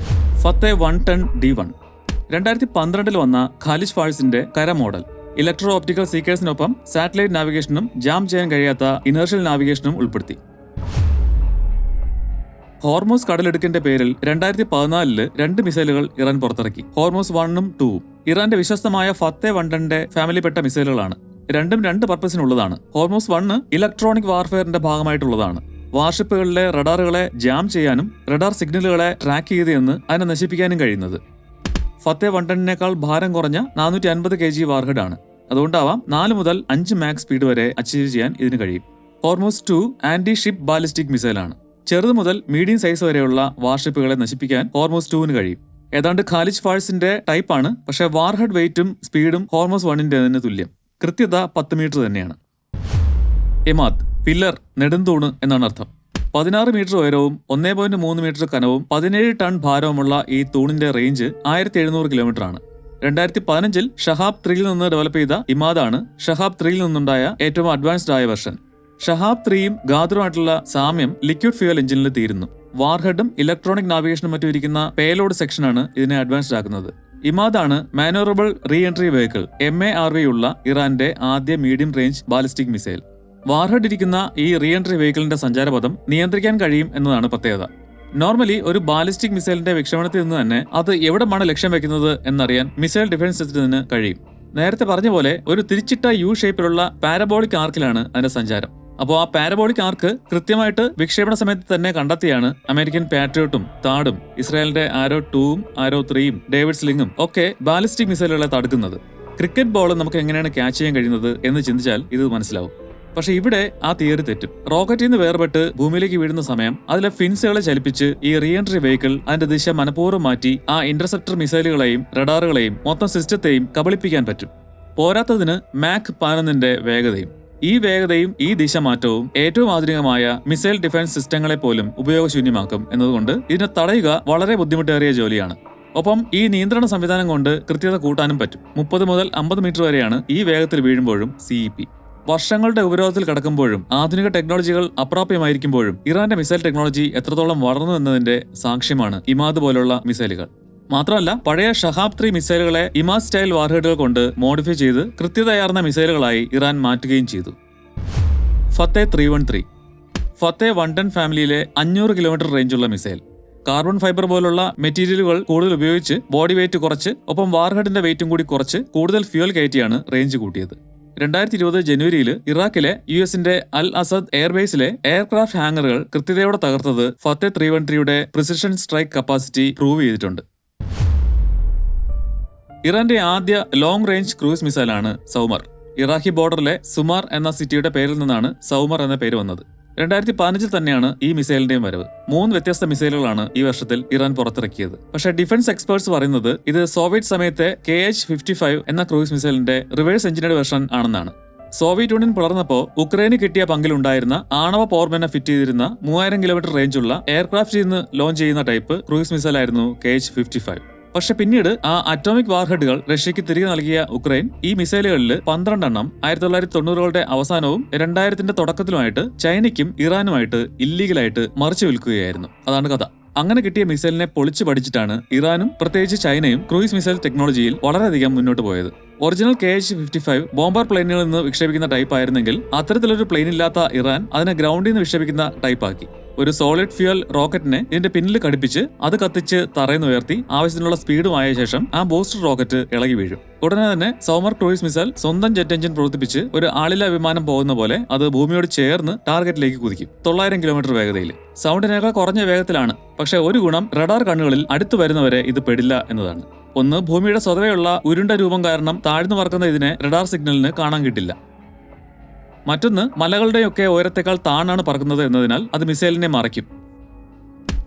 ഫത്തേ 110 D1 2012 വന്ന ഖാലിജ് ഫാഴ്സിന്റെ കര മോഡൽ. ഇലക്ട്രോ ഓപ്റ്റിക്കൽ സീക്കേഴ്സിനൊപ്പം സാറ്റലൈറ്റ് നാവിഗേഷനും ജാം ചെയ്യാൻ കഴിയാത്ത ഇനേർഷ്യൽ നാവിഗേഷനും ഉൾപ്പെടുത്തി. ഹോർമൂസ് കടലിടുക്കിന്റെ പേരിൽ 2014 2 മിസൈലുകൾ ഇറാൻ പുറത്തിറക്കി. ഹോർമൂസ് 1ഉം 2ഉം ഇറാന്റെ വിശ്വസ്തമായ ഫത്തേ 110 ഫാമിലിപ്പെട്ട മിസൈലുകളാണ്. രണ്ടും 2 പർപ്പസിനുള്ളതാണ്. ഹോർമൂസ് 1 ഇലക്ട്രോണിക് വാർഫെയറിന്റെ ഭാഗമായിട്ടുള്ളതാണ്. വാർഷിപ്പുകളിലെ റഡാറുകളെ ജാം ചെയ്യാനും റഡാർ സിഗ്നലുകളെ ട്രാക്ക് ചെയ്തെന്ന് അതിനെ നശിപ്പിക്കാനും കഴിയുന്നത്. ഫത്തേ 110നേക്കാൾ ഭാരം കുറഞ്ഞ 450 kg വാർഹെഡ് ആണ്. അതുകൊണ്ടാവാം 4 മുതൽ 5 മാക് സ്പീഡ് വരെ അച്ചീവ് ചെയ്യാൻ ഇതിന് കഴിയും. ഹോർമൂസ് 2 ആന്റി ഷിപ്പ് ബാലിസ്റ്റിക് മിസൈലാണ്. ചെറുത് മുതൽ മീഡിയം സൈസ് വരെയുള്ള വാർഷിപ്പുകളെ നശിപ്പിക്കാൻ ഹോർമൂസ് 2ന് കഴിയും. ഏതാണ്ട് ഖാലിജ് ഫാഴ്സിന്റെ ടൈപ്പാണ്, പക്ഷേ വാർഹെഡ് വെയിറ്റും സ്പീഡും ഹോർമൂസ് 1ന്റെ തുല്യം. കൃത്യത 10 മീറ്റർ തന്നെയാണ്. ഇമാദ് പില്ലർ, നെടുന്തൂണ് എന്നാണ് അർത്ഥം. 16 മീറ്റർ ഉയരവും 1.3 മീറ്റർ കനവും 17 ടൺ ഭാരവുമുള്ള ഈ തൂണിന്റെ റേഞ്ച് 1700 കിലോമീറ്റർ ആണ്. 2015 ഷഹാബ് 3യിൽ നിന്ന് ഡെവലപ്പ് ചെയ്ത ഇമാദാണ് ഷഹാബ് 3യിൽ നിന്നുണ്ടായ ഏറ്റവും അഡ്വാൻസ്ഡ് ആയ വെർഷൻ. ഷഹാബ് 3യും ഗാദ്രുമായിട്ടുള്ള സാമ്യം ലിക്വിഡ് ഫ്യൂവൽ എഞ്ചിനിൽ തീരുന്നു. വാർഹെഡും ഇലക്ട്രോണിക് നാവിഗേഷനും മറ്റും ഇരിക്കുന്ന പേലോഡ് സെക്ഷനാണ് ഇതിനെ അഡ്വാൻസ്ഡ് ആക്കുന്നത്. ഇമാദാണ് മാനോറബിൾ റീ എൻട്രി വെഹിക്കിൾ MARV ഉള്ള ഇറാന്റെ ആദ്യ medium range ballistic missile. Warhead ഇരിക്കുന്ന ഈ റീ എൻട്രി വെഹിക്കിളിന്റെ സഞ്ചാരപഥം നിയന്ത്രിക്കാൻ കഴിയും എന്നതാണ് പ്രത്യേകത. നോർമലി ഒരു ബാലിസ്റ്റിക് മിസൈലിന്റെ വിക്ഷേപണത്തിൽ നിന്ന് തന്നെ അത് എവിടെയാണ് ലക്ഷ്യം വെക്കുന്നത് എന്നറിയാൻ മിസൈൽ ഡിഫൻസ് സിസ്റ്റത്തിന് കഴിയും. നേരത്തെ പറഞ്ഞ പോലെ ഒരു തിരിച്ചിട്ട യു ഷേപ്പിലുള്ള പാരബോളിക് ആർക്കിലാണ് അതിന്റെ സഞ്ചാരം. അപ്പോൾ ആ പാരബോളിക് ആർക്ക് കൃത്യമായിട്ട് വിക്ഷേപണ സമയത്ത് തന്നെ കണ്ടെത്തിയാണ് അമേരിക്കൻ പാട്രിയോട്ടും താഡും ഇസ്രായേലിന്റെ ആരോ 2ഉം ആരോ 3ഉം ഡേവിഡ് സ്ലിങ്ങും ഒക്കെ ബാലിസ്റ്റിക് മിസൈലുകളെ തടുക്കുന്നത്. ക്രിക്കറ്റ് ബോൾ നമുക്ക് എങ്ങനെയാണ് ക്യാച്ച് ചെയ്യാൻ കഴിയുന്നത് എന്ന് ചിന്തിച്ചാൽ ഇത് മനസ്സിലാവും. പക്ഷെ ഇവിടെ ആ തിയറി തെറ്റും. റോക്കറ്റിൽ നിന്ന് വേർപെട്ട് ഭൂമിയിലേക്ക് വീഴുന്ന സമയം അതിലെ ഫിൻസുകളെ ചലിപ്പിച്ച് ഈ റീ എൻട്രി വെഹിക്കിൾ അതിന്റെ ദിശ മനഃപൂർവ്വം മാറ്റി ആ ഇന്റർസെപ്റ്റർ മിസൈലുകളെയും റഡാറുകളെയും മൊത്തം സിസ്റ്റത്തെയും കബളിപ്പിക്കാൻ പറ്റും. പോരാത്തതിന് മാക് 11ന്റെ വേഗതയും. ഈ വേഗതയും ഈ ദിശ മാറ്റവും ഏറ്റവും ആധുനികമായ മിസൈൽ ഡിഫൻസ് സിസ്റ്റങ്ങളെ പോലും ഉപയോഗശൂന്യമാക്കും എന്നതുകൊണ്ട് ഇതിനെ തടയുക വളരെ ബുദ്ധിമുട്ടേറിയ ജോലിയാണ്. ഒപ്പം ഈ നിയന്ത്രണ സംവിധാനം കൊണ്ട് കൃത്യത കൂട്ടാനും പറ്റും. 30 മുതൽ 50 മീറ്റർ വരെയാണ് ഈ വേഗത്തിൽ വീഴുമ്പോഴും CEP. വർഷങ്ങളുടെ ഉപരോധത്തിൽ കിടക്കുമ്പോഴും ആധുനിക ടെക്നോളജികൾ അപ്രാപ്യമായിരിക്കുമ്പോഴും ഇറാന്റെ മിസൈൽ ടെക്നോളജി എത്രത്തോളം വളർന്നു എന്നതിന്റെ സാക്ഷ്യമാണ് ഇമാദ് പോലുള്ള മിസൈലുകൾ. മാത്രമല്ല, പഴയ ഷഹാബ് 3 മിസൈലുകളെ ഇമാദ് സ്റ്റൈൽ വാർഹെഡുകൾ കൊണ്ട് മോഡിഫൈ ചെയ്ത് കൃത്യതയാർന്ന മിസൈലുകളായി ഇറാൻ മാറ്റുകയും ചെയ്തു. ഫത്തേ 313 ഫത്തേ 110 ഫാമിലിയിലെ 500 കിലോമീറ്റർ റേഞ്ചുള്ള മിസൈൽ. കാർബൺ ഫൈബർ പോലുള്ള മെറ്റീരിയലുകൾ കൂടുതൽ ഉപയോഗിച്ച് ബോഡി വെയിറ്റ് കുറച്ച് ഒപ്പം വാർഹെഡിന്റെ വെയിറ്റും കൂടി കുറച്ച് കൂടുതൽ ഫ്യൂൽ കയറ്റിയാണ് റേഞ്ച് കൂട്ടിയത്. 2020 ജനുവരിയിൽ ഇറാഖിലെ US-ന്റെ അൽ അസദ് എയർബേസിലെ എയർക്രാഫ്റ്റ് ഹാങ്ങറുകൾ കൃത്യതയോടെ തകർത്തത് ഫത്തേ 313യുടെ പ്രിസിഷൻ സ്ട്രൈക്ക് കപ്പാസിറ്റി പ്രൂവ് ചെയ്തിട്ടുണ്ട്. ഇറാന്റെ ആദ്യ ലോങ് റേഞ്ച് ക്രൂസ് മിസൈലാണ് സൗമർ. ഇറാഖി ബോർഡറിലെ സുമാർ എന്ന സിറ്റിയുടെ പേരിൽ നിന്നാണ് സൗമർ എന്ന പേര് വന്നത്. 2015 തന്നെയാണ് ഈ മിസൈലിന്റെയും വരവ്. 3 വ്യത്യസ്ത മിസൈലുകളാണ് ഈ വർഷത്തിൽ ഇറാൻ പുറത്തിറക്കിയത്. പക്ഷേ ഡിഫൻസ് എക്സ്പേർട്സ് പറയുന്നത് ഇത് സോവിയറ്റ് സമയത്തെ KH-55 എന്ന ക്രൂസ് മിസൈലിന്റെ റിവേഴ്സ് എഞ്ചിനീയർഡ് വെർഷൻ ആണെന്നാണ്. സോവിയറ്റ് യൂണിയൻ പിളർന്നപ്പോൾ ഉക്രൈന് കിട്ടിയ പങ്കിലുണ്ടായിരുന്ന ആണവ പോർമെന്നെ ഫിറ്റ് ചെയ്തിരുന്ന 3000 കിലോമീറ്റർ റേഞ്ചുള്ള എയർക്രാഫ്റ്റിൽ നിന്ന് ലോഞ്ച് ചെയ്യുന്ന ടൈപ്പ് ക്രൂസ് മിസൈലായിരുന്നു KH-55. പക്ഷെ പിന്നീട് ആ അറ്റോമിക് വാർഹെഡുകൾ റഷ്യക്ക് തിരികെ നൽകിയ ഉക്രൈൻ ഈ മിസൈലുകളിൽ 12 എണ്ണം 1990കളുടെ അവസാനവും 2000ത്തിന്റെ തുടക്കത്തിലുമായിട്ട് ചൈനയ്ക്കും ഇറാനുമായിട്ട് ഇല്ലീഗലായിട്ട് മറിച്ചു വിൽക്കുകയായിരുന്നു. അതാണ് കഥ. അങ്ങനെ കിട്ടിയ മിസൈലിനെ പൊളിച്ചു പഠിച്ചിട്ടാണ് ഇറാനും പ്രത്യേകിച്ച് ചൈനയും ക്രൂയിസ് മിസൈൽ ടെക്നോളജിയിൽ വളരെയധികം മുന്നോട്ട് പോയത്. ഒറിജിനൽ KH-55 ബോംബർ പ്ലെയിനുകളിൽ നിന്ന് വിക്ഷേപിക്കുന്ന ടൈപ്പ് ആയിരുന്നെങ്കിൽ അത്തരത്തിലൊരു പ്ലെയിൻ ഇല്ലാത്ത ഇറാൻ അതിനെ ഗ്രൗണ്ടിൽ നിന്ന് വിക്ഷേപിക്കുന്ന ടൈപ്പാക്കി. ഒരു സോളിഡ് ഫ്യൂൽ റോക്കറ്റിനെ ഇതിന്റെ പിന്നിൽ ഘടിപ്പിച്ച് അത് കത്തിച്ച് തറയിൽ ഉയർത്തി ആവശ്യത്തിനുള്ള സ്പീഡുമായ ശേഷം ആ ബൂസ്റ്റർ റോക്കറ്റ് ഇളകി വീഴും. ഉടനെ തന്നെ സൗമർ ക്രൂയിസ് മിസൈൽ സ്വന്തം ജെറ്റ് എഞ്ചിൻ പ്രവർത്തിപ്പിച്ച് ഒരു ആളില്ലാ വിമാനം പോകുന്ന പോലെ അത് ഭൂമിയോട് ചേർന്ന് ടാർഗറ്റിലേക്ക് കുതിക്കും. 900 കിലോമീറ്റർ വേഗതയിൽ. സൗണ്ടിനേക്കാൾ കുറഞ്ഞ വേഗത്തിലാണ്. പക്ഷെ ഒരു ഗുണം, റഡാർ കണ്ണുകളിൽ അടുത്തു വരുന്നവരെ ഇത് പെടില്ല എന്നതാണ്. ഒന്ന്, ഭൂമിയുടെ സ്വതവേയുള്ള ഉരുണ്ട രൂപം കാരണം താഴ്ന്നു പറക്കുന്ന ഇതിനെ റഡാർ സിഗ്നലിന് കാണാൻ കിട്ടില്ല. മറ്റൊന്ന്, മലകളുടെയൊക്കെ ഉയരത്തേക്കാൾ താണാണ് പറക്കുന്നത് എന്നതിനാൽ അത് മിസൈലിനെ മറയ്ക്കും.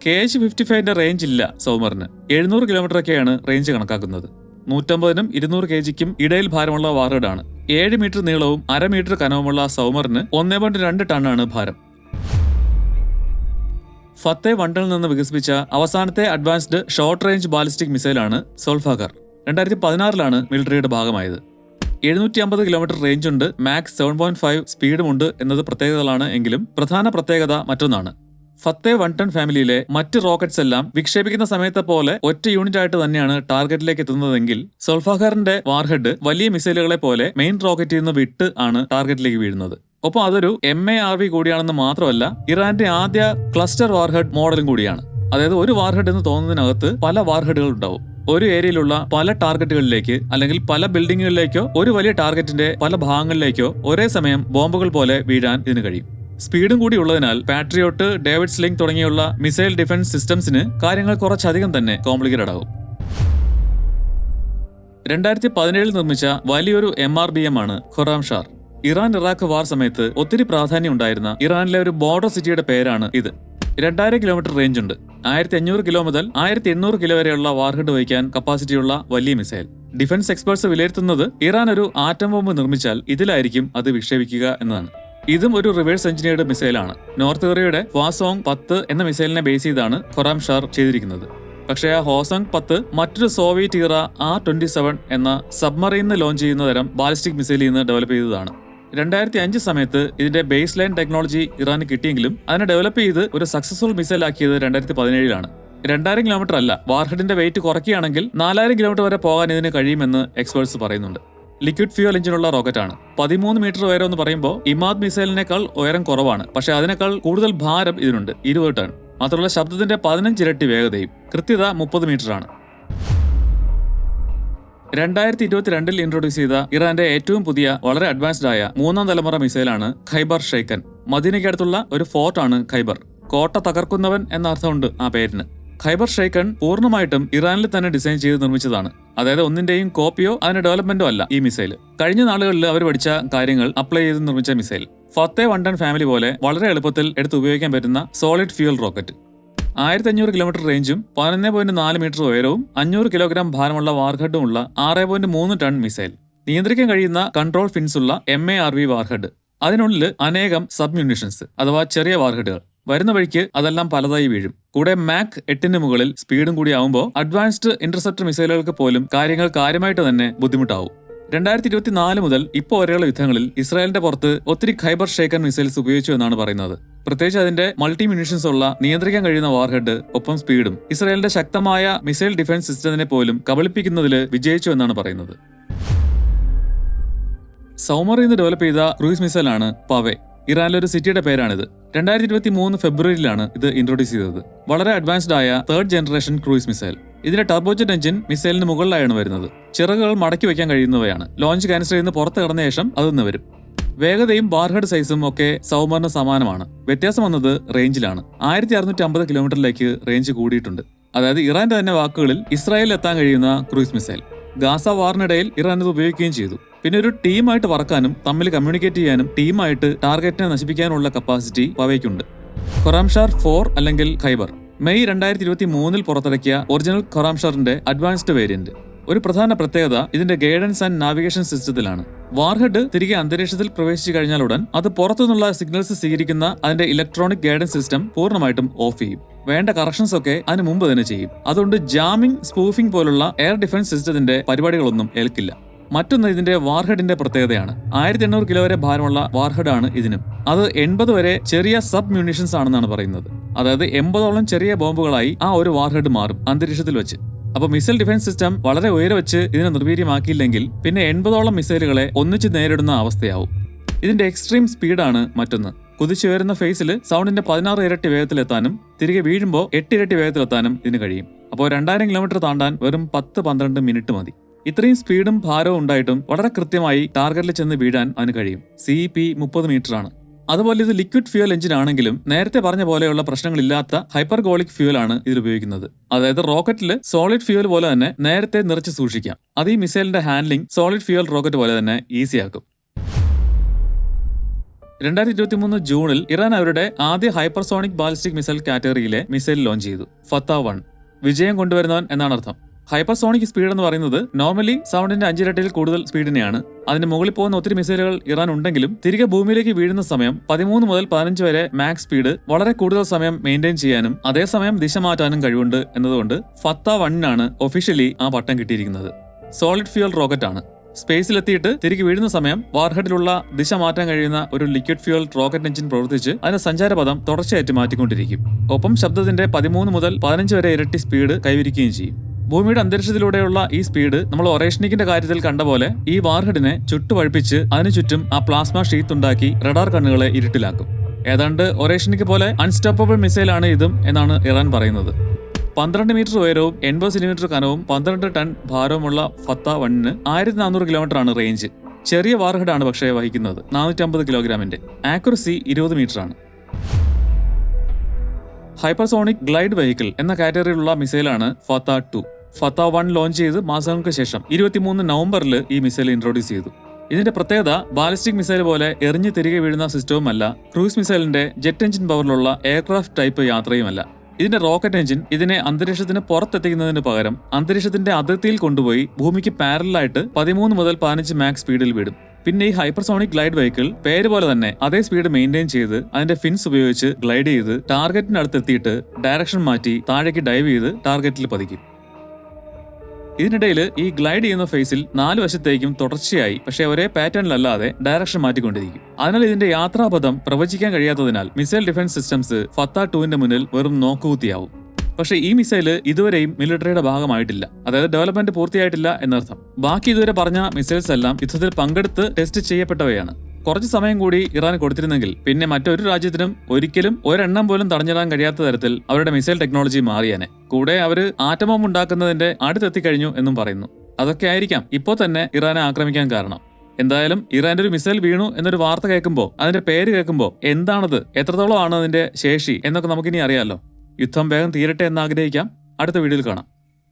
KH-55ന്റെ റേഞ്ച് ഇല്ല സൗമറിന്. 700 കിലോമീറ്ററൊക്കെയാണ് റേഞ്ച് കണക്കാക്കുന്നത്. 150നും 200 kgക്കും ഇടയിൽ ഭാരമുള്ള വാർഹെഡാണ്. 7 മീറ്റർ നീളവും 1/2 മീറ്റർ കനവുമുള്ള സൗമറിന് 1.2 ടണ്ണാണ് ഭാരം. ഫത്തേ 110ൽ നിന്ന് വികസിപ്പിച്ച അവസാനത്തെ അഡ്വാൻസ്ഡ് ഷോർട്ട് റേഞ്ച് ബാലിസ്റ്റിക് മിസൈലാണ് സോൾഫാഗർ. 2016ലാണ് മിലിറ്ററിയുടെ ഭാഗമായത്. 750 കിലോമീറ്റർ റേഞ്ചുണ്ട്, മാക് 7.5 സ്പീഡുമുണ്ട് എന്നത് പ്രത്യേകതകളാണ്. എങ്കിലും പ്രധാന പ്രത്യേകത മറ്റൊന്നാണ്. ഫത്തേ 110 ഫാമിലിയിലെ മറ്റ് റോക്കറ്റ്സ് എല്ലാം വിക്ഷേപിക്കുന്ന സമയത്തെ പോലെ ഒറ്റ യൂണിറ്റ് ആയിട്ട് തന്നെയാണ് ടാർഗറ്റിലേക്ക് എത്തുന്നതെങ്കിൽ സോൾഫാഖറിന്റെ വാർഹെഡ് വലിയ മിസൈലുകളെ പോലെ മെയിൻ റോക്കറ്റിൽ നിന്ന് വിട്ട് ആണ് ടാർഗറ്റിലേക്ക് വീഴുന്നത്. ഒപ്പം അതൊരു MARV കൂടിയാണെന്ന് മാത്രമല്ല, ഇറാന്റെ ആദ്യ ക്ലസ്റ്റർ വാർഹെഡ് മോഡലും കൂടിയാണ്. അതായത് ഒരു വാർഹെഡ് എന്ന് തോന്നുന്നതിനകത്ത് പല വാർഹെഡുകൾ ഉണ്ടാവും. ഒരു ഏരിയയിലുള്ള പല ടാർഗറ്റുകളിലേക്ക് അല്ലെങ്കിൽ പല ബിൽഡിങ്ങുകളിലേക്കോ ഒരു വലിയ ടാർഗറ്റിന്റെ പല ഭാഗങ്ങളിലേക്കോ ഒരേ സമയം ബോംബുകൾ പോലെ വീഴാൻ ഇതിന് കഴിയും. സ്പീഡും കൂടി ഉള്ളതിനാൽ പാട്രിയോട്ട്, ഡേവിഡ് സ്ലിംഗ് തുടങ്ങിയുള്ള മിസൈൽ ഡിഫൻസ് സിസ്റ്റംസിന് കാര്യങ്ങൾ കുറച്ചധികം തന്നെ കോംപ്ലിക്കേറ്റഡ് ആകും. 2017 നിർമ്മിച്ച വലിയൊരു MRBM ആണ് ഖൊറാംഷാർ. ഇറാൻ ഇറാഖ് വാർ സമയത്ത് ഒത്തിരി പ്രാധാന്യം ഉണ്ടായിരുന്ന ഇറാനിലെ ഒരു ബോർഡർ സിറ്റിയുടെ പേരാണ് ഇത്. 2000 കിലോമീറ്റർ റേഞ്ച് ഉണ്ട്. 1500 കിലോ മുതൽ 1800 കിലോ വരെയുള്ള വാർഹെഡ് വഹിക്കാൻ കപ്പാസിറ്റിയുള്ള വലിയ മിസൈൽ. ഡിഫൻസ് എക്സ്പേർട്സ് വിലയിരുത്തുന്നത് ഇറാൻ ഒരു ആറ്റം ബോംബ് നിർമ്മിച്ചാൽ ഇതിലായിരിക്കും അത് വിക്ഷേപിക്കുക എന്നതാണ്. ഇതും ഒരു റിവേഴ്സ് എഞ്ചിനീയർഡ് മിസൈലാണ്. നോർത്ത് കൊറിയയുടെ ഹ്വാസോങ് 10 എന്ന മിസൈലിനെ ബേസ് ചെയ്താണ് ഖൊറാംഷാർ ചെയ്തിരിക്കുന്നത്. പക്ഷേ ആ ഹ്വാസോങ് 10 മറ്റൊരു സോവിയറ്റ് ഇറ R-27 എന്ന സബ്മറീനിൽ ലോഞ്ച് ചെയ്യുന്ന തരം ബാലിസ്റ്റിക് മിസൈലിൽ നിന്ന് ഡെവലപ്പ് ചെയ്തതാണ്. 2005 സമയത്ത് ഇതിന്റെ ബേസ് ലൈൻ ടെക്നോളജി ഇറാന് കിട്ടിയെങ്കിലും അതിനെ ഡെവലപ്പ് ചെയ്ത് ഒരു സക്സസ്ഫുൾ മിസൈൽ ആക്കിയത് 2017 2000 കിലോമീറ്റർ അല്ല, വാർഹെഡിന്റെ വെയിറ്റ് കുറയ്ക്കുകയാണെങ്കിൽ 4000 കിലോമീറ്റർ വരെ പോകാൻ ഇതിന് കഴിയുമെന്ന് എക്സ്പേർട്സ് പറയുന്നുണ്ട്. ലിക്വിഡ് ഫ്യൂൽ എഞ്ചിനുള്ള റോക്കറ്റാണ്. 13 മീറ്റർ ഉയരം എന്ന് പറയുമ്പോൾ ഇമാദ് മിസൈലിനേക്കാൾ ഉയരം കുറവാണ്. പക്ഷേ അതിനേക്കാൾ കൂടുതൽ ഭാരം ഇതിനുണ്ട്, 20 ടൺ. മാത്രമല്ല ശബ്ദത്തിന്റെ 15 ഇരട്ടി വേഗതയും. കൃത്യത 30 മീറ്ററാണ്. 2022 ഇൻട്രൊഡ്യൂസ് ചെയ്ത ഇറാന്റെ ഏറ്റവും പുതിയ വളരെ അഡ്വാൻസ്ഡ് ആയ 3ാം തലമുറ മിസൈലാണ് ഖൈബർ ഷെയ്ക്കൻ. മദീനയ്ക്കടുത്തുള്ള ഒരു ഫോർട്ടാണ് ഖൈബർ. കോട്ട തകർക്കുന്നവൻ എന്ന അർത്ഥമുണ്ട് ആ പേരിന്. ഖൈബർ ഷെയ്ക്കൻ പൂർണ്ണമായിട്ടും ഇറാനിൽ തന്നെ ഡിസൈൻ ചെയ്ത് നിർമ്മിച്ചതാണ്. അതായത് ഒന്നിന്റെയും കോപ്പിയോ അതിന്റെ ഡെവലപ്മെന്റോ അല്ല ഈ മിസൈൽ. കഴിഞ്ഞ നാളുകളിൽ അവർ പഠിച്ച കാര്യങ്ങൾ അപ്ലൈ ചെയ്ത് നിർമ്മിച്ച മിസൈൽ. ഫത്തേ 110 ഫാമിലി പോലെ വളരെ എളുപ്പത്തിൽ എടുത്ത് ഉപയോഗിക്കാൻ പറ്റുന്ന സോളിഡ് ഫ്യൂൽ റോക്കറ്റ്. 1500 കിലോമീറ്റർ റേഞ്ചും 11.4 മീറ്റർ ഉയരവും 500 കിലോഗ്രാം ഭാരമുള്ള വാർഹെഡുമുള്ള 6.3 ടൺ മിസൈൽ. നിയന്ത്രിക്കാൻ കഴിയുന്ന കൺട്രോൾ ഫിൻസ് ഉള്ള MARV വാർഹെഡ്. അതിനുള്ളിൽ അനേകം സബ് മ്യൂണിഷൻസ് അഥവാ ചെറിയ വാർഹെഡുകൾ. വരുന്ന വഴിക്ക് അതെല്ലാം പലതായി വീഴും. കൂടെ മാക് 8 മുകളിൽ സ്പീഡും കൂടി ആവുമ്പോൾ അഡ്വാൻസ്ഡ് ഇന്റർസെപ്റ്റർ മിസൈലുകൾക്ക് പോലും കാര്യങ്ങൾ കാര്യമായിട്ട് തന്നെ ബുദ്ധിമുട്ടാവും. 2024 മുതൽ ഇപ്പോൾ വരെയുള്ള യുദ്ധങ്ങളിൽ ഇസ്രായേലിന്റെ പുറത്ത് ഒത്തിരി ഖൈബർ ഷെയ്ക്കൻ മിസൈൽസ് ഉപയോഗിച്ചു എന്നാണ് പറയുന്നത്. പ്രത്യേകിച്ച് അതിന്റെ മൾട്ടി മ്യൂണിഷൻസ് ഉള്ള നിയന്ത്രിക്കാൻ കഴിയുന്ന വാർഹെഡ് ഒപ്പം സ്പീഡും ഇസ്രായേലിന്റെ ശക്തമായ മിസൈൽ ഡിഫൻസ് സിസ്റ്റത്തിനെ പോലും കബളിപ്പിക്കുന്നതിൽ വിജയിച്ചു എന്നാണ് പറയുന്നത്. സൗമറിൽ നിന്ന് ഡെവലപ്പ് ചെയ്ത ക്രൂയിസ് മിസൈലാണ് പവേ. ഇറാനിലെ ഒരു സിറ്റിയുടെ പേരാണിത്. 2023 ഫെബ്രുവരിയിലാണ് ഇത് ഇൻട്രൊഡ്യൂസ് ചെയ്തത്. വളരെ അഡ്വാൻസ്ഡ് ആയ 3rd ജനറേഷൻ ക്രൂയിസ് മിസൈൽ. ഇതിന്റെ ടർബോജെറ്റ് എഞ്ചിൻ മിസൈലിന് മുകളിലായാണ് വരുന്നത്. ചിറകുകൾ മടക്കി വയ്ക്കാൻ കഴിയുന്നവയാണ്. ലോഞ്ച് കാനിസ്റ്ററിൽ നിന്ന് പുറത്ത് കടന്ന ശേഷം അതൊന്ന് വരും. വേഗതയും വാർഹെഡ് സൈസും ഒക്കെ സൗമറിന് സമാനമാണ്. വ്യത്യാസം വന്നത് റേഞ്ചിലാണ്. 1650 കിലോമീറ്ററിലേക്ക് റേഞ്ച് കൂടിയിട്ടുണ്ട്. അതായത് ഇറാന്റെ തന്നെ വാക്കുകളിൽ ഇസ്രായേലിൽ എത്താൻ കഴിയുന്ന ക്രൂയിസ് മിസൈൽ. ഗാസ വാറിനിടയിൽ ഇറാൻ ഇത് ഉപയോഗിക്കുകയും ചെയ്തു. പിന്നെ ഒരു ടീമായിട്ട് പറക്കാനും തമ്മിൽ കമ്മ്യൂണിക്കേറ്റ് ചെയ്യാനും ടീമായിട്ട് ടാർഗറ്റിനെ നശിപ്പിക്കാനുള്ള കപ്പാസിറ്റി പവയ്ക്കുണ്ട്. ഖൊറാംഷാർ 4 അല്ലെങ്കിൽ ഖൈബർ മെയ് 2023 പുറത്തിറക്കിയ ഒറിജിനൽ ഖൊറാംഷാറിന്റെ അഡ്വാൻസ്ഡ് വേരിയന്റ്. ഒരു പ്രധാന പ്രത്യേകത ഇതിന്റെ ഗൈഡൻസ് ആൻഡ് നാവിഗേഷൻ സിസ്റ്റത്തിലാണ്. വാർഹെഡ് തിരികെ അന്തരീക്ഷത്തിൽ പ്രവേശിച്ചു കഴിഞ്ഞാലുടൻ അത് പുറത്തുനിന്നുള്ള സിഗ്നൽസ് സ്വീകരിക്കുന്ന അതിന്റെ ഇലക്ട്രോണിക് ഗൈഡൻസ് സിസ്റ്റം പൂർണ്ണമായിട്ടും ഓഫ് ചെയ്യും. വേണ്ട കറക്ഷൻസ് ഒക്കെ അതിന് മുമ്പ് തന്നെ ചെയ്യും. അതുകൊണ്ട് ജാമിംഗ്, സ്പൂഫിംഗ് പോലുള്ള എയർ ഡിഫൻസ് സിസ്റ്റത്തിന്റെ പരിപാടികളൊന്നും ഏൽക്കില്ല. മറ്റൊന്ന് ഇതിന്റെ വാർഹെഡിന്റെ പ്രത്യേകതയാണ്. 1800 കിലോ വരെ ഭാരമുള്ള വാർഹെഡാണ് ഇതിനും. അത് 80 വരെ ചെറിയ സബ് മ്യൂണിഷൻസ് ആണെന്നാണ് പറയുന്നത്. അതായത് 80ഓളം ചെറിയ ബോംബുകളായി ആ ഒരു വാർഹെഡ് മാറും അന്തരീക്ഷത്തിൽ വെച്ച്. അപ്പൊ മിസൈൽ ഡിഫൻസ് സിസ്റ്റം വളരെ ഉയരെ വെച്ച് ഇതിനെ നിർവീര്യമാക്കിയില്ലെങ്കിൽ പിന്നെ 80ഓളം മിസൈലുകളെ ഒന്നിച്ച് നേരിടുന്ന അവസ്ഥയാവും. ഇതിന്റെ എക്സ്ട്രീം സ്പീഡാണ് മറ്റൊന്ന്. കുതിച്ചുയരുന്ന ഫേസിൽ സൗണ്ടിന്റെ 16 ഇരട്ടി വേഗത്തിലെത്താനും തിരികെ വീഴുമ്പോൾ 8 ഇരട്ടി വേഗത്തിലെത്താനും ഇതിന് കഴിയും. അപ്പോൾ 2000 കിലോമീറ്റർ താണ്ടാൻ വെറും 10-12 മിനിറ്റ് മതി. ഇത്രയും സ്പീഡും ഭാരവും ഉണ്ടായിട്ടും വളരെ കൃത്യമായി ടാർഗറ്റിൽ ചെന്ന് വീഴാൻ അതിന് കഴിയും. CP 30 മീറ്റർ ആണ്. അതുപോലെ ഇത് ലിക്വിഡ് ഫ്യൂൽ എഞ്ചിൻ ആണെങ്കിലും നേരത്തെ പറഞ്ഞ പോലെയുള്ള പ്രശ്നങ്ങളില്ലാത്ത ഹൈപ്പർഗോളിക് ഫ്യൂൽ ആണ് ഇതിൽ ഉപയോഗിക്കുന്നത്. അതായത് റോക്കറ്റിൽ സോളിഡ് ഫ്യൂൽ പോലെ തന്നെ നേരത്തെ നിറച്ച് സൂക്ഷിക്കാം. അത് ഈ മിസൈലിന്റെ ഹാൻഡ്ലിംഗ് സോളിഡ് ഫ്യൂൽ റോക്കറ്റ് പോലെ തന്നെ ഈസിയാക്കും. 2023 ജൂണിൽ ഇറാൻ അവരുടെ ആദ്യ ഹൈപ്പർസോണിക് ബാലിസ്റ്റിക് മിസൈൽ കാറ്റഗറിയിലെ മിസൈൽ ലോഞ്ച് ചെയ്തു. ഫത്ത 1 വിജയം കൊണ്ടുവരുന്നവൻ എന്നാണ് അർത്ഥം. ഹൈപ്പർസോണിക് സ്പീഡ് എന്ന് പറയുന്നത് നോർമലി സൗണ്ടിന്റെ 5 ഇരട്ടിയിൽ കൂടുതൽ സ്പീഡിനെയാണ്. അതിന് മുകളിൽ പോകുന്ന ഒത്തിരി മിസൈലുകൾ ഇറാൻ ഉണ്ടെങ്കിലും തിരികെ ഭൂമിയിലേക്ക് വീഴുന്ന സമയം 13 മുതൽ 15 വരെ മാക്സ് സ്പീഡ് വളരെ കൂടുതൽ സമയം മെയിൻറ്റെയിൻ ചെയ്യാനും അതേസമയം ദിശ മാറ്റാനും കഴിവുണ്ട് എന്നതുകൊണ്ട് ഫത്ത 1 ഒഫീഷ്യലി ആ പട്ടം കിട്ടിയിരിക്കുന്നത്. സോളിഡ് ഫ്യൂൽ റോക്കറ്റ് ആണ്. സ്പേസിലെത്തിയിട്ട് തിരികെ വീഴുന്ന സമയം വാർഹെഡിലുള്ള ദിശ മാറ്റാൻ കഴിയുന്ന ഒരു ലിക്വിഡ് ഫ്യൂൽ റോക്കറ്റ് എഞ്ചിൻ പ്രവർത്തിച്ച് അതിന്റെ സഞ്ചാരപഥം തുടർച്ചയായിട്ട് മാറ്റിക്കൊണ്ടിരിക്കും. ഒപ്പം ശബ്ദത്തിന്റെ 13 മുതൽ 15 വരെ ഇരട്ടി സ്പീഡ് കൈവരിക്കുകയും ചെയ്യും. ഭൂമിയുടെ അന്തരീക്ഷത്തിലൂടെയുള്ള ഈ സ്പീഡ് നമ്മൾ ഒറേഷനിക്കിന്റെ കാര്യത്തിൽ കണ്ട പോലെ ഈ വാർഹെഡിനെ ചുട്ടുപഴുപ്പിച്ച് അതിനു ചുറ്റും ആ പ്ലാസ്മ ഷീത്ത് ഉണ്ടാക്കി റഡാർ കണ്ണുകളെ ഇരുട്ടിലാക്കും. ഏതാണ്ട് ഒറേഷനിക്ക് പോലെ അൺസ്റ്റോപ്പബിൾ മിസൈലാണ് ഇതും എന്നാണ് ഇറാൻ പറയുന്നത്. 12 മീറ്റർ ഉയരവും 80 സെന്റിമീറ്റർ കനവും 12 ടൺ ഭാരവുമുള്ള ഫത്ത 1-ന് 1400 കിലോമീറ്റർ ആണ് റേഞ്ച്. ചെറിയ വാർഹെഡാണ് പക്ഷേ വഹിക്കുന്നത് 450 കിലോഗ്രാമിന്റെ. ആക്യുറസി 20 മീറ്റർ ആണ്. ഹൈപ്പർസോണിക് ഗ്ലൈഡ് വെഹിക്കിൾ എന്ന കാറ്റഗറിയിലുള്ള മിസൈലാണ് ഫത്ത 2. ഫത്ത 1 ലോഞ്ച് ചെയ്ത് മാസങ്ങൾക്ക് ശേഷം 23 നവംബറിൽ ഈ മിസൈൽ ഇൻട്രോഡ്യൂസ് ചെയ്തു. ഇതിന്റെ പ്രത്യേകത ബാലിസ്റ്റിക് മിസൈൽ പോലെ എറിഞ്ഞ് തിരികെ വീഴുന്ന സിസ്റ്റവുമല്ല, ക്രൂസ് മിസൈലിന്റെ ജെറ്റ് എഞ്ചിൻ പവറിലുള്ള എയർക്രാഫ്റ്റ് ടൈപ്പ് യാത്രയുമല്ല. ഇതിന്റെ റോക്കറ്റ് എഞ്ചിൻ ഇതിനെ അന്തരീക്ഷത്തിന് പുറത്തെത്തിക്കുന്നതിന് പകരം അന്തരീക്ഷത്തിന്റെ അതിർത്തിയിൽ കൊണ്ടുപോയി ഭൂമിക്ക് പാരലായിട്ട് 13 മുതൽ 15 മാക്സ് സ്പീഡിൽ വിടും. പിന്നെ ഈ ഹൈപ്പർസോണിക് ഗ്ലൈഡ് വെഹിക്കിൾ പേര് പോലെ തന്നെ അതേ സ്പീഡ് മെയിൻറ്റെയിൻ ചെയ്ത് അതിന്റെ ഫിൻസ് ഉപയോഗിച്ച് ഗ്ലൈഡ് ചെയ്ത് ടാർഗറ്റിനടുത്തെത്തിയിട്ട് ഡയറക്ഷൻ മാറ്റി താഴേക്ക് ഡൈവ് ചെയ്ത് ടാർഗറ്റിൽ പതിക്കും. ഇതിനിടയിൽ ഈ ഗ്ലൈഡ് ചെയ്യുന്ന ഫേസിൽ 4 വശത്തേക്കും തുടർച്ചയായി പക്ഷേ ഒരേ പാറ്റേണിലല്ലാതെ ഡയറക്ഷൻ മാറ്റിക്കൊണ്ടിരിക്കും. അതിനാൽ ഇതിന്റെ യാത്രാപഥം പ്രവചിക്കാൻ കഴിയാത്തതിനാൽ മിസൈൽ ഡിഫൻസ് സിസ്റ്റംസ് ഫത്ത 2-ന്റെ മുന്നിൽ വെറും നോക്കുകുത്തിയാവും. പക്ഷേ ഈ മിസൈല് ഇതുവരെയും മിലിറ്ററിയുടെ ഭാഗമായിട്ടില്ല, അതായത് ഡെവലപ്മെന്റ് പൂർത്തിയായിട്ടില്ല എന്നർത്ഥം. ബാക്കി ഇതുവരെ പറഞ്ഞ മിസൈൽസ് എല്ലാം യുദ്ധത്തിൽ പങ്കെടുത്ത് ടെസ്റ്റ് ചെയ്യപ്പെട്ടവയാണ്. കുറച്ച് സമയം കൂടി ഇറാൻ കൊടുത്തിരുന്നെങ്കിൽ പിന്നെ മറ്റൊരു രാജ്യത്തിനും ഒരിക്കലും ഒരെണ്ണം പോലും തടഞ്ഞിടാൻ കഴിയാത്ത തരത്തിൽ അവരുടെ മിസൈൽ ടെക്നോളജി മാറിയാനെ. കൂടെ അവര് ആറ്റം ബോംബ് ഉണ്ടാക്കുന്നതിന്റെ അടുത്തെത്തിക്കഴിഞ്ഞു എന്നും പറയുന്നു. അതൊക്കെ ആയിരിക്കാം ഇപ്പോൾ തന്നെ ഇറാനെ ആക്രമിക്കാൻ കാരണം. എന്തായാലും ഇറാന്റെ ഒരു മിസൈൽ വീണു എന്നൊരു വാർത്ത കേൾക്കുമ്പോൾ, അതിന്റെ പേര് കേൾക്കുമ്പോൾ എന്താണത്, എത്രത്തോളമാണ് അതിന്റെ ശേഷി എന്നൊക്കെ നമുക്കിനി അറിയാമല്ലോ. യുദ്ധം വേഗം തീരട്ടെ എന്ന് ആഗ്രഹിക്കാം. അടുത്ത വീഡിയോയിൽ കാണാം.